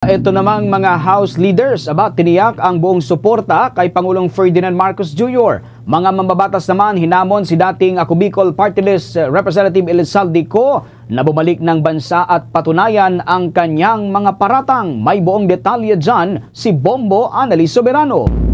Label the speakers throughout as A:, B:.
A: Ito namang mga House leaders tiniyak ang buong suporta kay Pangulong Ferdinand Marcos Jr. Mga mambabatas naman hinamon si dating Ako Bicol Party List Representative Elizalde Co na bumalik ng bansa at patunayan ang kanyang mga paratang. May buong detalye dyan si Bombo Annalise Soberano.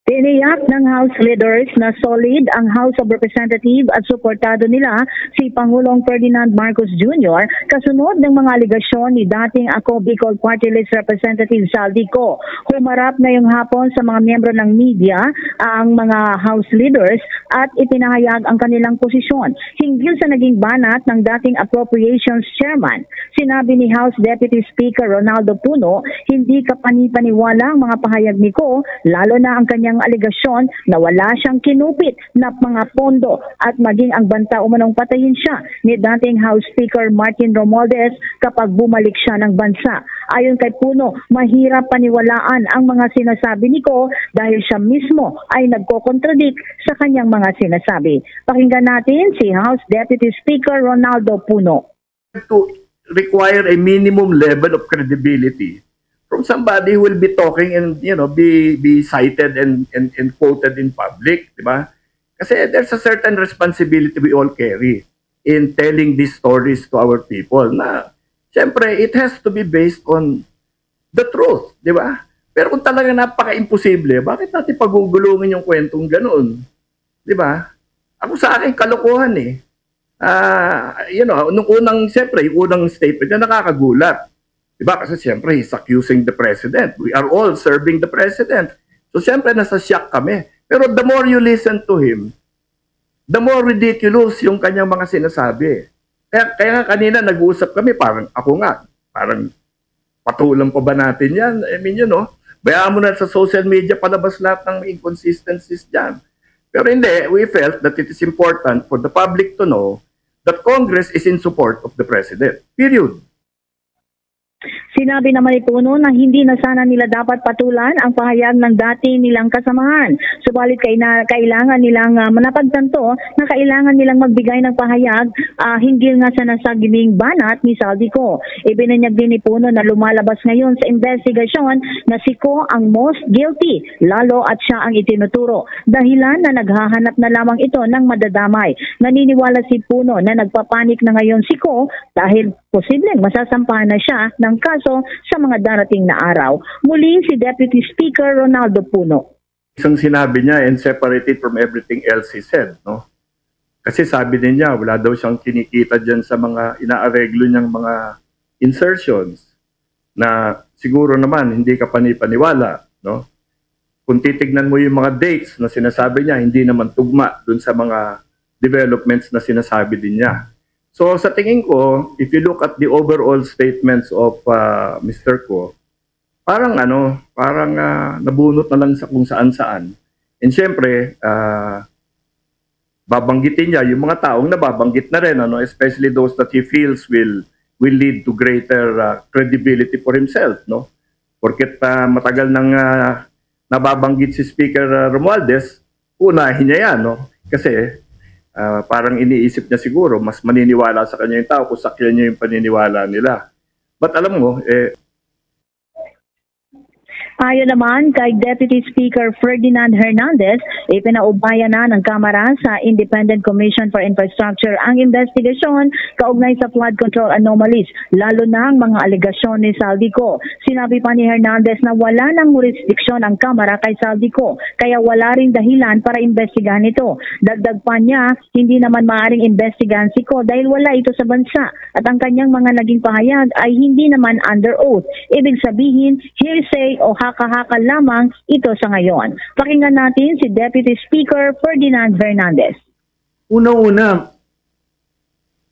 B: Tiniyak ng House leaders na solid ang House of Representatives at suportado nila si Pangulong Ferdinand Marcos Jr. kasunod ng mga aligasyon ni dating Ako Bicol Party List Representative Elizalde Co. Humarap ngayong hapon sa mga miyembro ng media ang mga House leaders at ipinahayag ang kanilang posisyon hinggil sa naging banat ng dating Appropriations Chairman. Sinabi ni House Deputy Speaker Ronaldo Puno, hindi kapani-paniwala ang mga pahayag ni Co, lalo na ang kanyang aligasyon na wala siyang kinupit na mga pondo at maging ang banta umanong patayin siya ni dating House Speaker Martin Romualdez kapag bumalik siya ng bansa. Ayon kay Puno, mahirap paniwalaan ang mga sinasabi ni Co dahil siya mismo ay nagko-contradict sa kanyang mga sinasabi. Pakinggan natin si House Deputy Speaker Ronaldo Puno.
C: To require a minimum level of credibility from somebody who will be talking and be cited and quoted in public, di ba? Kasi there's a certain responsibility we all carry in telling these stories to our people na siyempre it has to be based on the truth, di ba? Pero kung talaga napaka-imposible, bakit natin pagugulungin yung kwentong ganoon? Di ba? Ako sa akin kalokohan eh. Nung siyempre, yung unang statement na nakakagulat. Diba? Kasi siyempre, he's accusing the president. We are all serving the president. So siyempre, nasa shock kami. Pero the more you listen to him, the more ridiculous yung kanyang mga sinasabi. Kaya kanina nag-uusap kami, parang patulang pa ba natin yan? I mean, bayaan mo na sa social media palabas lahat ng inconsistencies dyan. Pero hindi, we felt that it is important for the public to know that Congress is in support of the president. Period.
B: Sinabi naman ni Puno na hindi na sana nila dapat patulan ang pahayag ng dati nilang kasamahan. Subalit kailangan nilang manapagtanto na kailangan nilang magbigay ng pahayag hinggil nga sa nasagibing banat ni Elizalde Co. Ibinunyag din ni Puno na lumalabas ngayon sa investigasyon na si Co ang most guilty, lalo at siya ang itinuturo. Dahilan na naghahanap na lamang ito ng madadamay. Naniniwala si Puno na nagpapanik na ngayon si Co dahil posibleng masasampahan na siya ng kaso sa mga darating na araw. Muli si Deputy Speaker Ronaldo Puno.
C: Isang sinabi niya and separated from everything else he said, no? Kasi sabi din niya, wala daw siyang kinikita dyan sa mga inaareglo niyang mga insertions na siguro naman hindi ka panipaniwala, no? Kung titignan mo yung mga dates na sinasabi niya, hindi naman tugma dun sa mga developments na sinasabi din niya. So sa tingin ko, if you look at the overall statements of Mr. Co, parang nabunot na lang sa kung saan-saan. And syempre, babanggitin niya yung mga taong nababanggit na rin, especially those that he feels will lead to greater credibility for himself, no? Porket matagal nang nababanggit si Speaker Romualdez, unahin niya yan, no? Kasi parang iniisip niya siguro, mas maniniwala sa kanya yung tao kung sakyan niya yung paniniwala nila. But alam mo,
B: Ayon naman kay Deputy Speaker Ferdinand Hernandez, ipinaubayan na ng Kamara sa Independent Commission for Infrastructure ang investigasyon kaugnay sa flood control anomalies, lalo na ang mga alegasyon ni Elizalde Co. Sinabi pa ni Hernandez na wala ng jurisdiksyon ang Kamara kay Elizalde Co, kaya wala ring dahilan para imbestigahan ito. Dagdag pa niya, hindi naman maaaring imbestigahan si Co dahil wala ito sa bansa at ang kanyang mga naging pahayag ay hindi naman under oath. Ibig sabihin, hearsay o haka-haka lamang ito sa ngayon. Pakinggan natin si Deputy Speaker Ferdinand Hernandez.
D: Una-una,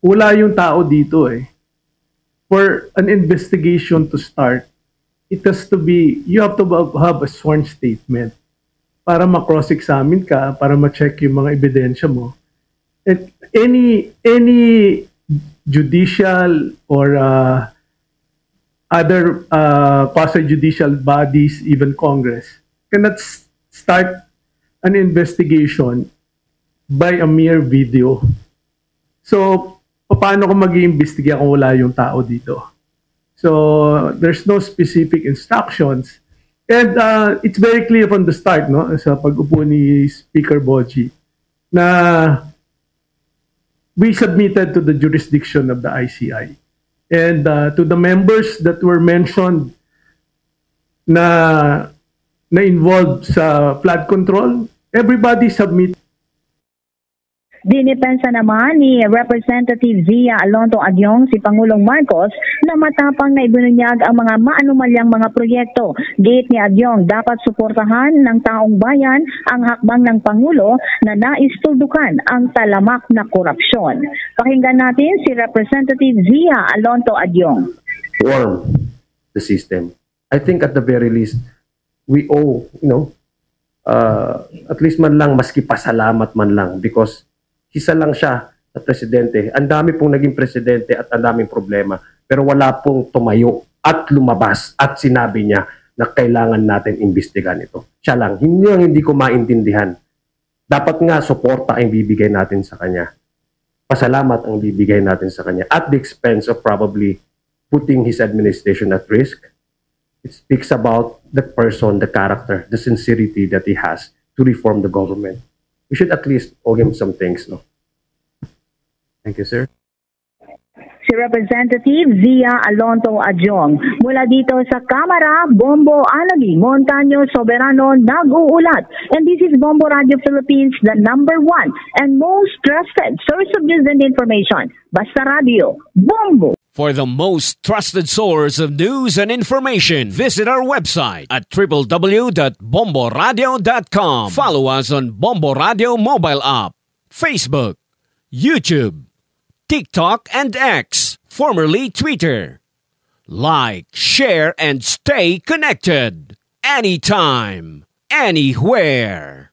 D: wala yung tao dito eh. For an investigation to start, it has to be, you have to have a sworn statement para ma-cross-examine ka, para ma-check yung mga ebidensya mo. And any judicial or other quasi-judicial bodies, even Congress, cannot start an investigation by a mere video. So, paano ko mag-iimbestiga kung wala yung tao dito? So there's no specific instructions. And it's very clear from the start, no, sa pag-upo ni Speaker Boji, na we submitted to the jurisdiction of the ICI. And to the members that were mentioned na involved sa flood control, everybody submit.
B: Dinipensa naman ni Representative Zia Alonto Agyong si Pangulong Marcos na matapang na ibinunyag ang mga maanumalyang mga proyekto. Gate ni Agyong, dapat suportahan ng taong bayan ang hakbang ng Pangulo na nais tuldukan ang talamak na korupsyon. Pakinggan natin si Representative Zia Alonto Agyong.
E: Reform the system. I think at the very least, we owe, at least man lang, maski pasalamat man lang, because isa lang siya na presidente. Ang dami pong naging presidente at ang daming problema. Pero wala pong tumayo at lumabas at sinabi niya na kailangan natin imbestigan ito. Siya lang. Hindi ko maintindihan. Dapat nga suporta ang bibigay natin sa kanya. Pasalamat ang bibigay natin sa kanya at the expense of probably putting his administration at risk. It speaks about the person, the character, the sincerity that he has to reform the government. We should at least owe him some things, no? Thank you, sir.
B: Si Representative Zia Alonto Agyong. Mula dito sa Kamara, Bombo Alagi, Montaño Soberano, nag-uulat. And this is Bombo Radio Philippines, the #1 and most trusted source of news and information. Basta Radio, Bombo.
F: For the most trusted source of news and information, visit our website at www.bomboradio.com. Follow us on Bombo Radio mobile app, Facebook, YouTube, TikTok, and X, formerly Twitter. Like, share, and stay connected. Anytime, anywhere.